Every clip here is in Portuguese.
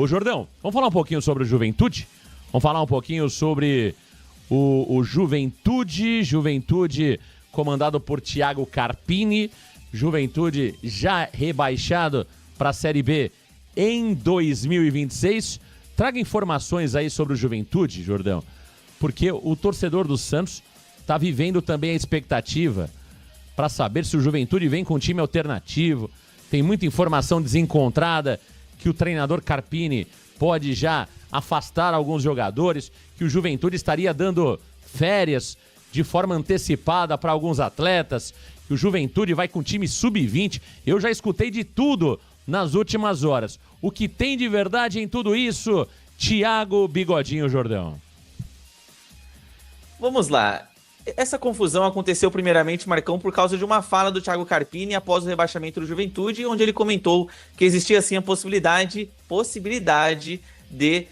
Ô Jordão, vamos falar um pouquinho sobre o Juventude? Vamos falar um pouquinho sobre o Juventude comandado por Thiago Carpini. Juventude já rebaixado para a Série B em 2026. Traga informações aí sobre o Juventude, Jordão, porque o torcedor do Santos está vivendo também a expectativa para saber se o Juventude vem com um time alternativo. Tem muita informação desencontrada que o treinador Carpini pode já afastar alguns jogadores, que o Juventude estaria dando férias de forma antecipada para alguns atletas, que o Juventude vai com time sub-20. Eu já escutei de tudo nas últimas horas. O que tem de verdade em tudo isso, Thiago Bigodinho Jordão? Vamos lá. Essa confusão aconteceu primeiramente, Marcão, por causa de uma fala do Thiago Carpini após o rebaixamento do Juventude, onde ele comentou que existia sim a possibilidade de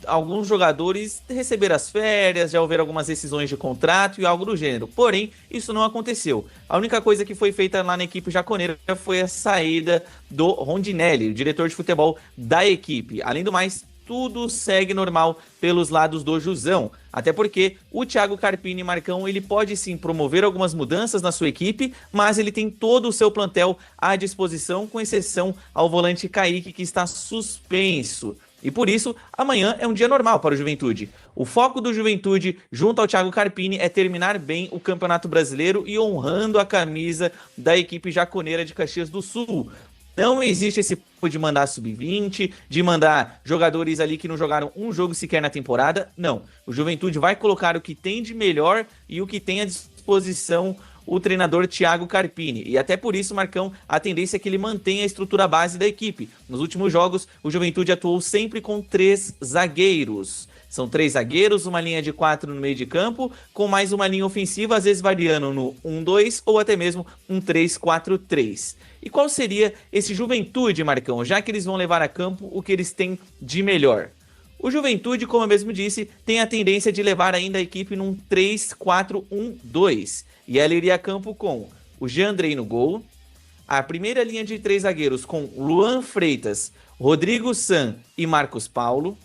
alguns jogadores receber as férias, já houver algumas rescisões de contrato e algo do gênero. Porém, isso não aconteceu. A única coisa que foi feita lá na equipe jaconeira foi a saída do Rondinelli, o diretor de futebol da equipe. Além do mais, tudo segue normal pelos lados do Jusão. Até porque o Thiago Carpini, Marcão, ele pode sim promover algumas mudanças na sua equipe, mas ele tem todo o seu plantel à disposição, com exceção ao volante Kaique, que está suspenso. E por isso, amanhã é um dia normal para o Juventude. O foco do Juventude, junto ao Thiago Carpini, é terminar bem o Campeonato Brasileiro e honrando a camisa da equipe jaconeira de Caxias do Sul. Não existe esse tipo de mandar sub-20, de mandar jogadores ali que não jogaram um jogo sequer na temporada. Não. O Juventude vai colocar o que tem de melhor e o que tem à disposição o treinador Thiago Carpini. E até por isso, Marcão, a tendência é que ele mantenha a estrutura base da equipe. Nos últimos jogos, o Juventude atuou sempre com 3 zagueiros. São 3 zagueiros, uma linha de 4 no meio de campo, com mais uma linha ofensiva, às vezes variando no 1-2 ou até mesmo um 3-4-3. E qual seria esse Juventude, Marcão? Já que eles vão levar a campo o que eles têm de melhor. O Juventude, como eu mesmo disse, tem a tendência de levar ainda a equipe num 3-4-1-2. E ela iria a campo com o Jean Andrei no gol, a primeira linha de 3 zagueiros com Luan Freitas, Rodrigo San e Marcos Paulo,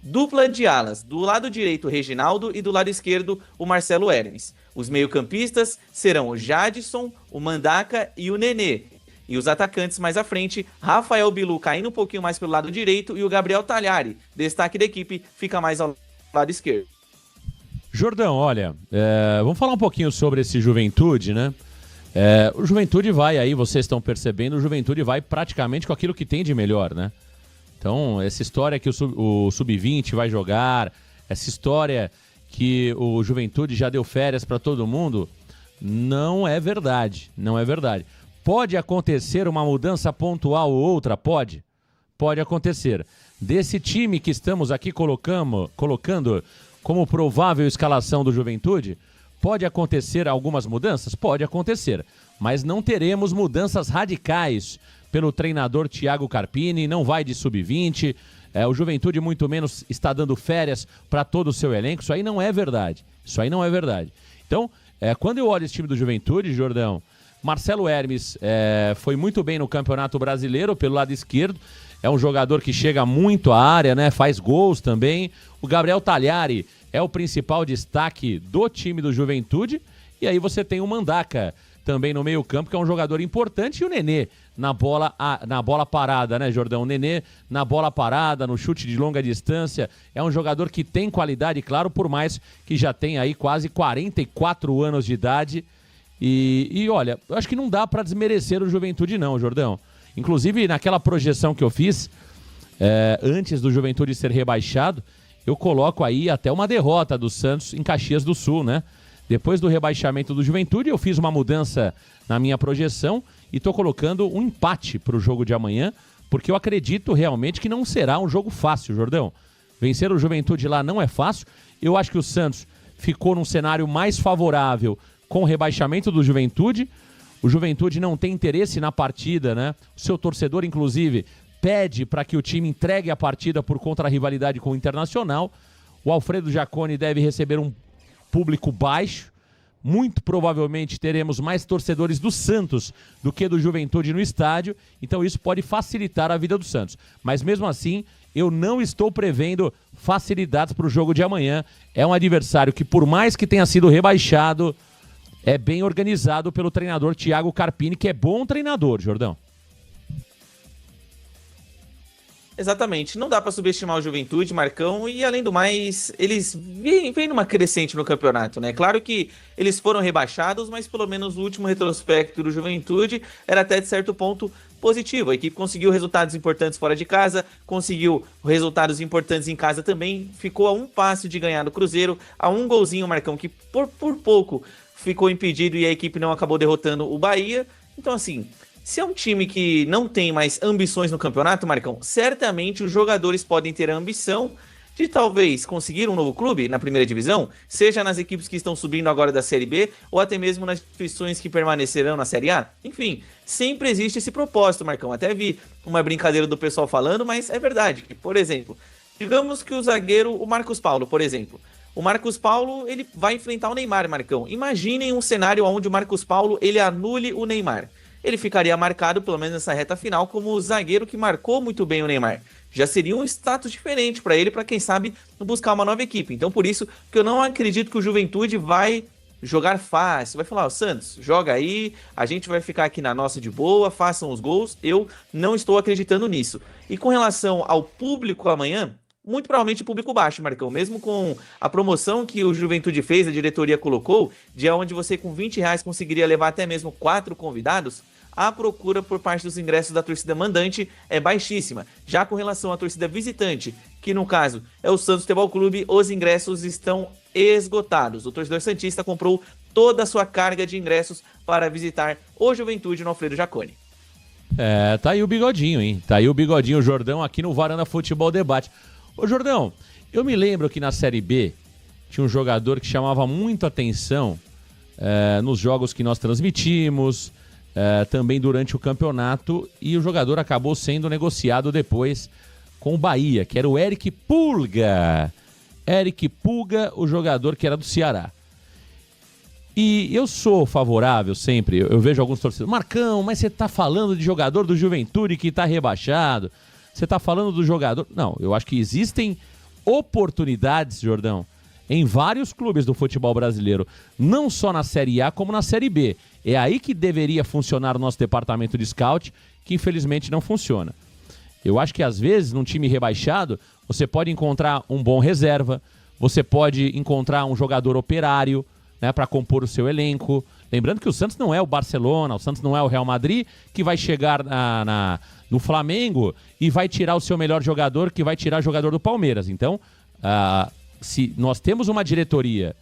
dupla de alas, do lado direito o Reginaldo e do lado esquerdo o Marcelo Hermes. Os meio-campistas serão o Jadson, o Mandaca e o Nenê. E os atacantes mais à frente, Rafael Bilu caindo um pouquinho mais pelo lado direito e o Gabriel Talhari, destaque da equipe, fica mais ao lado esquerdo. Jordão, olha, vamos falar um pouquinho sobre esse Juventude, né? O Juventude vai aí, vocês estão percebendo, o Juventude vai praticamente com aquilo que tem de melhor, né? Então, essa história que o Sub-20 vai jogar, essa história que o Juventude já deu férias para todo mundo, não é verdade, não é verdade. Pode acontecer uma mudança pontual ou outra? Pode acontecer. Desse time que estamos aqui colocando como provável escalação do Juventude, pode acontecer algumas mudanças? Pode acontecer, mas não teremos mudanças radicais pelo treinador Thiago Carpini, não vai de sub-20, o Juventude muito menos está dando férias para todo o seu elenco, isso aí não é verdade, Então, quando eu olho esse time do Juventude, Jordão, Marcelo Hermes foi muito bem no Campeonato Brasileiro pelo lado esquerdo, é um jogador que chega muito à área, né? Faz gols também. O Gabriel Talhari é o principal destaque do time do Juventude. E aí você tem o Mandaca também no meio-campo, que é um jogador importante. E o Nenê na bola parada, né, Jordão? O Nenê na bola parada, no chute de longa distância. É um jogador que tem qualidade, claro, por mais que já tenha aí quase 44 anos de idade. E olha, eu acho que não dá para desmerecer o Juventude não, Jordão. Inclusive, naquela projeção que eu fiz, antes do Juventude ser rebaixado, eu coloco aí até uma derrota do Santos em Caxias do Sul, né? Depois do rebaixamento do Juventude, eu fiz uma mudança na minha projeção e estou colocando um empate para o jogo de amanhã, porque eu acredito realmente que não será um jogo fácil, Jordão. Vencer o Juventude lá não é fácil. Eu acho que o Santos ficou num cenário mais favorável com o rebaixamento do Juventude. O Juventude não tem interesse na partida, né? O seu torcedor, inclusive, pede para que o time entregue a partida por conta da rivalidade com o Internacional. O Alfredo Jaconi deve receber um público baixo. Muito provavelmente teremos mais torcedores do Santos do que do Juventude no estádio. Então isso pode facilitar a vida do Santos. Mas mesmo assim, eu não estou prevendo facilidades para o jogo de amanhã. É um adversário que, por mais que tenha sido rebaixado, é bem organizado pelo treinador Thiago Carpini, que é bom treinador, Jordão. Exatamente, não dá para subestimar o Juventude, Marcão, e além do mais, eles vêm numa crescente no campeonato, né? Claro que eles foram rebaixados, mas pelo menos o último retrospecto do Juventude era até de certo ponto positivo. A equipe conseguiu resultados importantes fora de casa, conseguiu resultados importantes em casa também, ficou a um passo de ganhar do Cruzeiro, a um golzinho, Marcão, que por pouco ficou impedido e a equipe não acabou derrotando o Bahia. Então, assim, se é um time que não tem mais ambições no campeonato, Marcão, certamente os jogadores podem ter a ambição de talvez conseguir um novo clube na primeira divisão, seja nas equipes que estão subindo agora da Série B, ou até mesmo nas instituições que permanecerão na Série A. Enfim, sempre existe esse propósito, Marcão. Até vi uma brincadeira do pessoal falando, mas é verdade. Por exemplo, digamos que o zagueiro, o Marcos Paulo, por exemplo. O Marcos Paulo, ele vai enfrentar o Neymar, Marcão. Imaginem um cenário onde o Marcos Paulo, ele anule o Neymar. Ele ficaria marcado, pelo menos nessa reta final, como o zagueiro que marcou muito bem o Neymar. Já seria um status diferente para ele, para quem sabe buscar uma nova equipe. Então, por isso que eu não acredito que o Juventude vai jogar fácil. Vai falar, Santos, joga aí, a gente vai ficar aqui na nossa de boa, façam os gols. Eu não estou acreditando nisso. E com relação ao público amanhã, muito provavelmente público baixo, Marcão. Mesmo com a promoção que o Juventude fez, a diretoria colocou, de onde você com R$20 conseguiria levar até mesmo 4 convidados, a procura por parte dos ingressos da torcida mandante é baixíssima. Já com relação à torcida visitante, que no caso é o Santos Futebol Clube, os ingressos estão esgotados. O torcedor santista comprou toda a sua carga de ingressos para visitar o Juventude no Alfredo Jaconi. Tá aí o bigodinho, hein? Tá aí o bigodinho, o Jordão, aqui no Varanda Futebol Debate. Ô, Jordão, eu me lembro que na Série B tinha um jogador que chamava muito atenção nos jogos que nós transmitimos, também durante o campeonato, e o jogador acabou sendo negociado depois com o Bahia, que era o Eric Pulga. Eric Pulga, o jogador que era do Ceará. E eu sou favorável sempre, eu vejo alguns torcedores, Marcão, mas você tá falando de jogador do Juventude que tá rebaixado, você tá falando do jogador... Não, eu acho que existem oportunidades, Jordão, em vários clubes do futebol brasileiro, não só na Série A como na Série B. É aí que deveria funcionar o nosso departamento de scout, que infelizmente não funciona. Eu acho que às vezes, num time rebaixado, você pode encontrar um bom reserva, você pode encontrar um jogador operário, né, para compor o seu elenco. Lembrando que o Santos não é o Barcelona, o Santos não é o Real Madrid, que vai chegar no Flamengo e vai tirar o seu melhor jogador, que vai tirar o jogador do Palmeiras. Então, se nós temos uma diretoria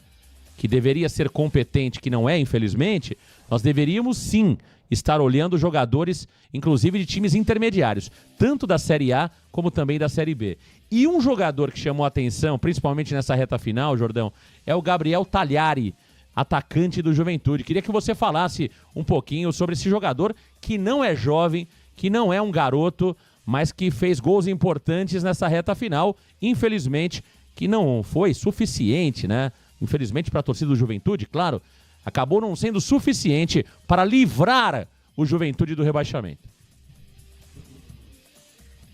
que deveria ser competente, que não é, infelizmente, nós deveríamos sim estar olhando jogadores, inclusive de times intermediários, tanto da Série A como também da Série B. E um jogador que chamou a atenção, principalmente nessa reta final, Jordão, é o Gabriel Talhari, atacante do Juventude. Queria que você falasse um pouquinho sobre esse jogador que não é jovem, que não é um garoto, mas que fez gols importantes nessa reta final, infelizmente, que não foi suficiente, né? Infelizmente para a torcida do Juventude, claro, acabou não sendo suficiente para livrar o Juventude do rebaixamento.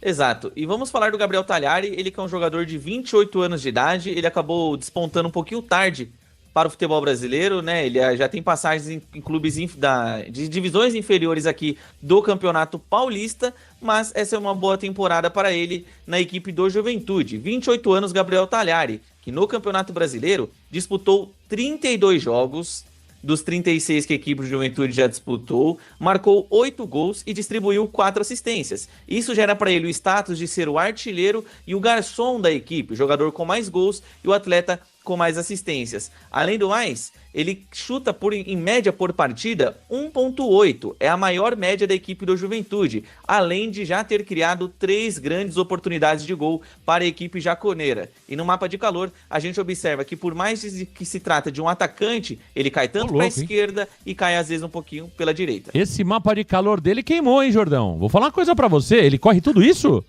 Exato. E vamos falar do Gabriel Talhari, ele que é um jogador de 28 anos de idade, ele acabou despontando um pouquinho tarde para o futebol brasileiro, né? Ele já tem passagens em clubes de divisões inferiores aqui do Campeonato Paulista, mas essa é uma boa temporada para ele na equipe do Juventude. 28 anos, Gabriel Talhari, que no Campeonato Brasileiro disputou 32 jogos, dos 36 que a equipe do Juventude já disputou, marcou 8 gols e distribuiu 4 assistências. Isso gera para ele o status de ser o artilheiro e o garçom da equipe, o jogador com mais gols e o atleta com mais assistências. Além do mais, ele chuta em média por partida 1.8, é a maior média da equipe do Juventude, além de já ter criado 3 grandes oportunidades de gol para a equipe jaconeira. E no mapa de calor, a gente observa que por mais que se trata de um atacante, ele cai tanto para a esquerda e cai às vezes um pouquinho pela direita. Esse mapa de calor dele queimou, hein, Jordão? Vou falar uma coisa para você, ele corre tudo isso?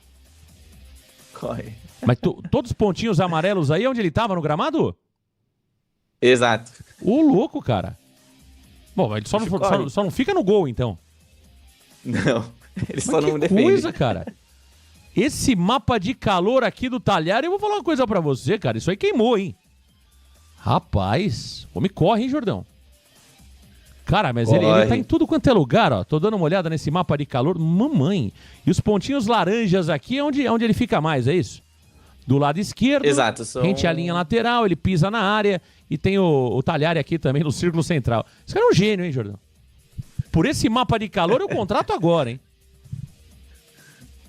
Corre. Mas todos os pontinhos amarelos aí, onde ele tava, no gramado? Exato. Ô, louco, cara. Bom, ele só não fica no gol, então. Não, ele só Mas não que defende. coisa, cara. esse mapa de calor aqui do Talhari, eu vou falar uma coisa pra você, cara. Isso aí queimou, hein? Rapaz, o homem corre, hein, Jordão? Cara, mas ele tá em tudo quanto é lugar, ó. Tô dando uma olhada nesse mapa de calor. Mamãe. E os pontinhos laranjas aqui é onde ele fica mais, é isso? Do lado esquerdo. Exato. Rente à linha lateral, ele pisa na área. E tem o Talhari aqui também no círculo central. Esse cara é um gênio, hein, Jordão? Por esse mapa de calor eu contrato agora, hein?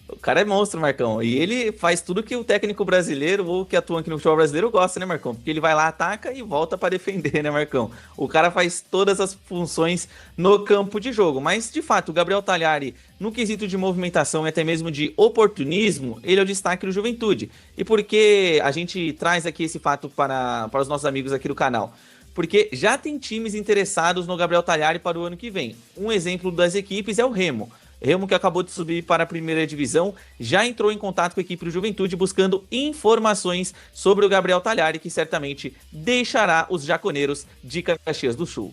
O cara é monstro, Marcão. E ele faz tudo que o técnico brasileiro ou que atua aqui no futebol brasileiro gosta, né, Marcão? Porque ele vai lá, ataca e volta para defender, né, Marcão? O cara faz todas as funções no campo de jogo. Mas, de fato, o Gabriel Talhari, no quesito de movimentação e até mesmo de oportunismo, ele é o destaque do Juventude. E por que a gente traz aqui esse fato para os nossos amigos aqui do canal? Porque já tem times interessados no Gabriel Talhari para o ano que vem. Um exemplo das equipes é o Remo. Remo, que acabou de subir para a primeira divisão, já entrou em contato com a equipe do Juventude buscando informações sobre o Gabriel Talhari, que certamente deixará os jaconeiros de Caxias do Sul.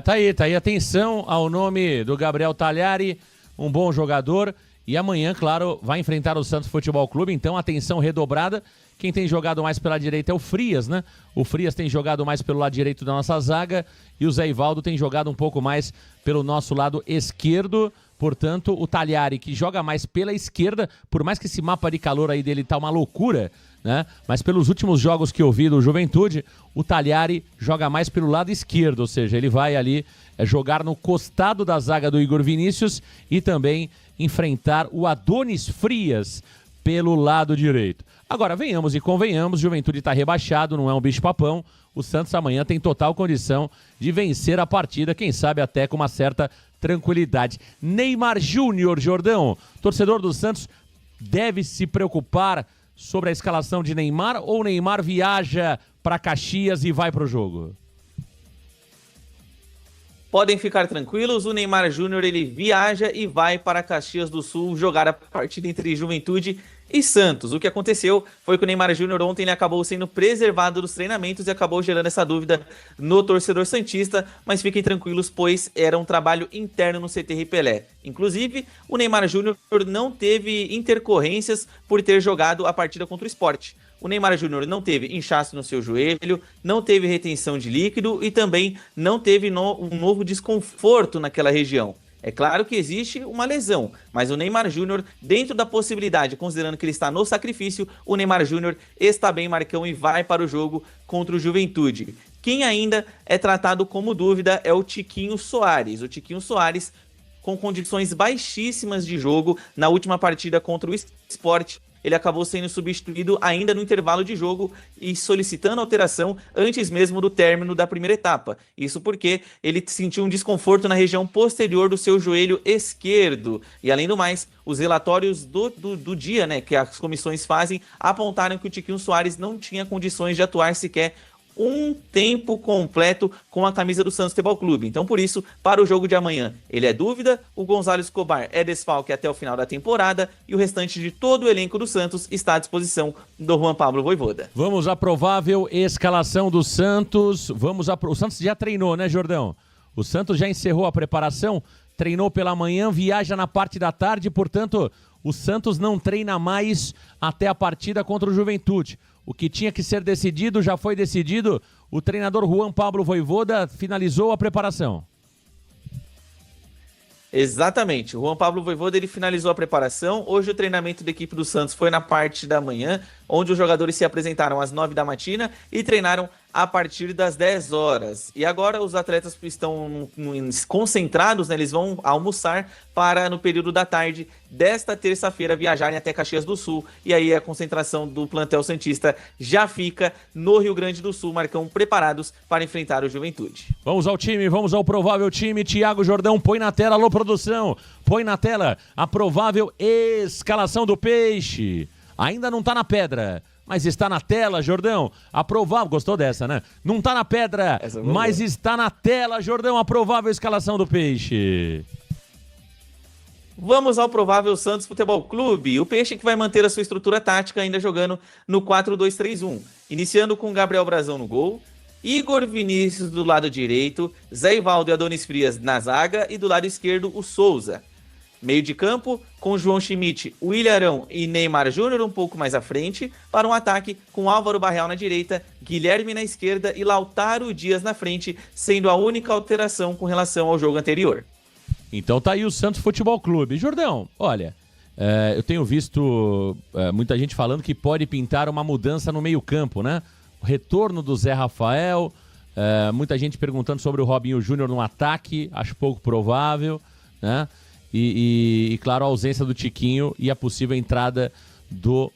Tá aí. Atenção ao nome do Gabriel Talhari, um bom jogador. E amanhã, claro, vai enfrentar o Santos Futebol Clube, então atenção redobrada. Quem tem jogado mais pela direita é o Frias, né? O Frias tem jogado mais pelo lado direito da nossa zaga e o Zé Ivaldo tem jogado um pouco mais pelo nosso lado esquerdo. Portanto, o Talhari, que joga mais pela esquerda, por mais que esse mapa de calor aí dele tá uma loucura, né? Mas pelos últimos jogos que eu vi do Juventude, o Talhari joga mais pelo lado esquerdo, ou seja, ele vai ali jogar no costado da zaga do Igor Vinícius e também enfrentar o Adonis Frias pelo lado direito. Agora, venhamos e convenhamos, Juventude está rebaixado, não é um bicho-papão. O Santos amanhã tem total condição de vencer a partida, quem sabe até com uma certa tranquilidade. Neymar Júnior, Jordão, torcedor do Santos, deve se preocupar sobre a escalação de Neymar ou Neymar viaja para Caxias e vai para o jogo? Podem ficar tranquilos, o Neymar Júnior ele viaja e vai para Caxias do Sul jogar a partida entre Juventude e Santos. O que aconteceu foi que o Neymar Júnior ontem ele acabou sendo preservado dos treinamentos e acabou gerando essa dúvida no torcedor santista, mas fiquem tranquilos, pois era um trabalho interno no CT Pelé. Inclusive, o Neymar Júnior não teve intercorrências por ter jogado a partida contra o Sport. O Neymar Júnior não teve inchaço no seu joelho, não teve retenção de líquido e também não teve um novo desconforto naquela região. É claro que existe uma lesão, mas o Neymar Júnior, dentro da possibilidade, considerando que ele está no sacrifício, o Neymar Júnior está bem, Marcão, e vai para o jogo contra o Juventude. Quem ainda é tratado como dúvida é o Tiquinho Soares. O Tiquinho Soares, com condições baixíssimas de jogo, na última partida contra o Sport, ele acabou sendo substituído ainda no intervalo de jogo e solicitando alteração antes mesmo do término da primeira etapa. Isso porque ele sentiu um desconforto na região posterior do seu joelho esquerdo. E além do mais, os relatórios do dia, né, que as comissões fazem, apontaram que o Tiquinho Soares não tinha condições de atuar sequer um tempo completo com a camisa do Santos Futebol Clube. Então, por isso, para o jogo de amanhã, ele é dúvida, o Gonzalo Escobar é desfalque até o final da temporada e o restante de todo o elenco do Santos está à disposição do Juan Pablo Vojvoda. Vamos à provável escalação do Santos. O Santos já treinou, né, Jordão? O Santos já encerrou a preparação, treinou pela manhã, viaja na parte da tarde, portanto, o Santos não treina mais até a partida contra o Juventude. O que tinha que ser decidido já foi decidido. O treinador Juan Pablo Vojvoda finalizou a preparação. Exatamente, o Juan Pablo Vojvoda ele finalizou a preparação. Hoje o treinamento da equipe do Santos foi na parte da manhã, onde os jogadores se apresentaram às 9 da matina e treinaram a partir das 10 horas. E agora os atletas estão concentrados, né? Eles vão almoçar para, no período da tarde desta terça-feira, viajarem até Caxias do Sul. E aí a concentração do plantel santista já fica no Rio Grande do Sul, Marcão, preparados para enfrentar o Juventude. Vamos ao time, vamos ao provável time. Thiago Jordão, põe na tela, alô produção, põe na tela a provável escalação do Peixe. Ainda não tá na pedra, mas está na tela, Jordão. A provável... Gostou dessa, né? Não tá na pedra, mas está na tela, Jordão, a provável escalação do Peixe. Vamos ao provável Santos Futebol Clube. O Peixe que vai manter a sua estrutura tática ainda jogando no 4-2-3-1. Iniciando com Gabriel Brazão no gol, Igor Vinícius do lado direito, Zé Ivaldo e Adonis Frias na zaga e do lado esquerdo o Souza. Meio de campo, com João Schmidt, William Arão e Neymar Júnior um pouco mais à frente, para um ataque com Álvaro Barreal na direita, Guilherme na esquerda e Lautaro Dias na frente, sendo a única alteração com relação ao jogo anterior. Então tá aí o Santos Futebol Clube. Jordão, olha, eu tenho visto muita gente falando que pode pintar uma mudança no meio-campo, né? O retorno do Zé Rafael, muita gente perguntando sobre o Robinho Júnior no ataque, acho pouco provável, né? E claro, a ausência do Tiquinho e a possível entrada do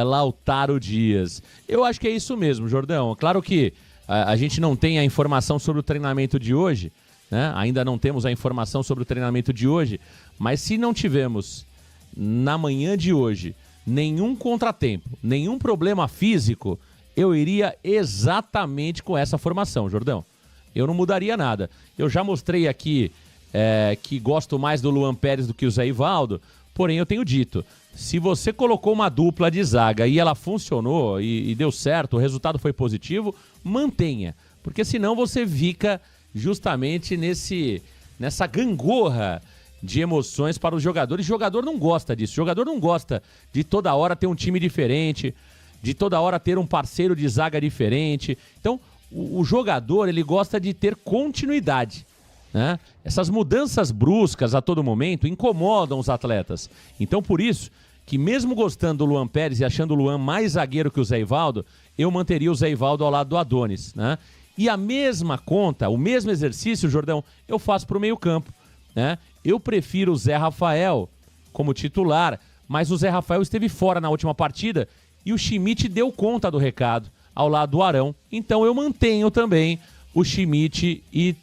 Lautaro Dias. Eu acho que é isso mesmo, Jordão. Claro que a gente não tem a informação sobre o treinamento de hoje, né? Ainda não temos a informação sobre o treinamento de hoje, mas se não tivermos na manhã de hoje nenhum contratempo, nenhum problema físico, eu iria exatamente com essa formação, Jordão. Eu não mudaria nada. Eu já mostrei aqui que gosto mais do Luan Pérez do que o Zé Ivaldo, porém eu tenho dito, se você colocou uma dupla de zaga e ela funcionou e deu certo, o resultado foi positivo, mantenha, porque senão você fica justamente nessa gangorra de emoções para os jogadores. O jogador não gosta disso, o jogador não gosta de toda hora ter um time diferente, de toda hora ter um parceiro de zaga diferente. Então o jogador ele gosta de ter continuidade, né? Essas mudanças bruscas a todo momento incomodam os atletas. Então por isso que mesmo gostando do Luan Pérez e achando o Luan mais zagueiro que o Zé Ivaldo, eu manteria o Zé Ivaldo ao lado do Adonis, né? E a mesma conta, o mesmo exercício, Jordão, eu faço para o meio-campo, né? Eu prefiro o Zé Rafael como titular, mas o Zé Rafael esteve fora na última partida e o Schmidt deu conta do recado ao lado do Arão. Então eu mantenho também o Schmidt e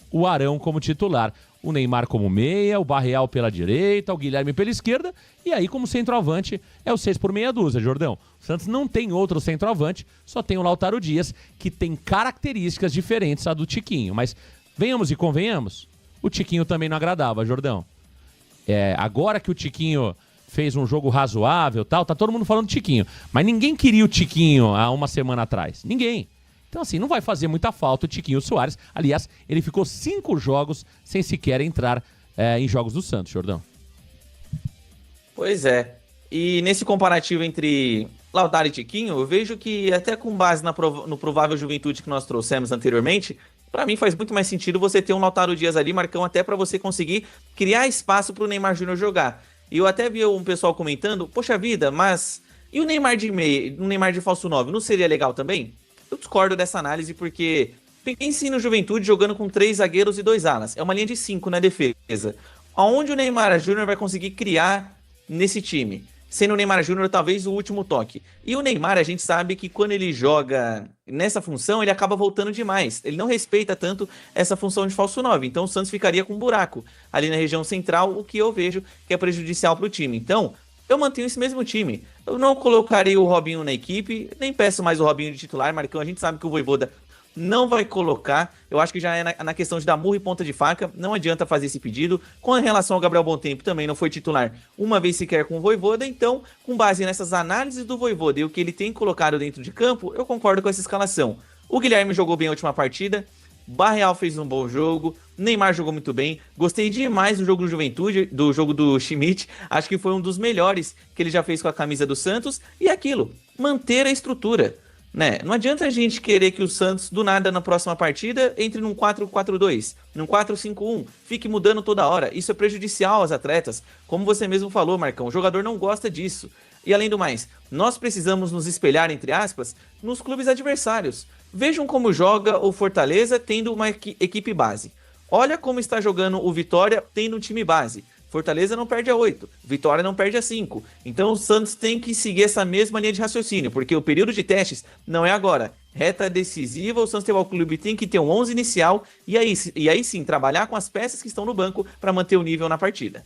o Arão como titular. O Neymar como meia, o Barreal pela direita, o Guilherme pela esquerda, e aí como centroavante é o 6 por meia dúzia, Jordão. O Santos não tem outro centroavante, só tem o Lautaro Dias, que tem características diferentes a do Tiquinho. Mas venhamos e convenhamos, o Tiquinho também não agradava, Jordão. Agora que o Tiquinho fez um jogo razoável, tá todo mundo falando do Tiquinho, mas ninguém queria o Tiquinho há uma semana atrás. Ninguém. Então, assim, não vai fazer muita falta o Tiquinho Soares. Aliás, ele ficou 5 jogos sem sequer entrar em jogos do Santos, Jordão. Pois é. E nesse comparativo entre Lautaro e Tiquinho, eu vejo que até com base no provável Juventude que nós trouxemos anteriormente, para mim faz muito mais sentido você ter um Lautaro Dias ali, Marcão, até para você conseguir criar espaço para o Neymar Júnior jogar. E eu até vi um pessoal comentando, poxa vida, mas e o Neymar de meia, o Neymar de falso 9, não seria legal também? Eu discordo dessa análise porque pense no Juventude jogando com 3 zagueiros e 2 alas. É uma linha de 5 na defesa. Aonde o Neymar Júnior vai conseguir criar nesse time? Sendo o Neymar Júnior talvez o último toque. E o Neymar, a gente sabe que quando ele joga nessa função, ele acaba voltando demais. Ele não respeita tanto essa função de falso 9. Então o Santos ficaria com um buraco ali na região central, o que eu vejo que é prejudicial para o time. Então eu mantenho esse mesmo time. Eu não colocarei o Robinho na equipe, nem peço mais o Robinho de titular, Marcão. A gente sabe que o Vojvoda não vai colocar. Eu acho que já é na questão de dar murro e ponta de faca. Não adianta fazer esse pedido. Com relação ao Gabriel Bontempo, também não foi titular uma vez sequer com o Vojvoda. Então, com base nessas análises do Vojvoda e o que ele tem colocado dentro de campo, eu concordo com essa escalação. O Guilherme jogou bem a última partida. Barreal fez um bom jogo, Neymar jogou muito bem, gostei demais do jogo do Juventude, do jogo do Schmidt, acho que foi um dos melhores que ele já fez com a camisa do Santos, e aquilo, manter a estrutura, né? Não adianta a gente querer que o Santos, do nada, na próxima partida, entre num 4-4-2, num 4-5-1, fique mudando toda hora, isso é prejudicial aos atletas, como você mesmo falou, Marcão, o jogador não gosta disso. E além do mais, nós precisamos nos espelhar, entre aspas, nos clubes adversários. Vejam como joga o Fortaleza tendo uma equipe base. Olha como está jogando o Vitória tendo um time base. Fortaleza não perde a 8, Vitória não perde a 5. Então o Santos tem que seguir essa mesma linha de raciocínio, porque o período de testes não é agora. Reta decisiva, o Santos Futebol Clube tem que ter um 11 inicial e aí sim trabalhar com as peças que estão no banco para manter o nível na partida.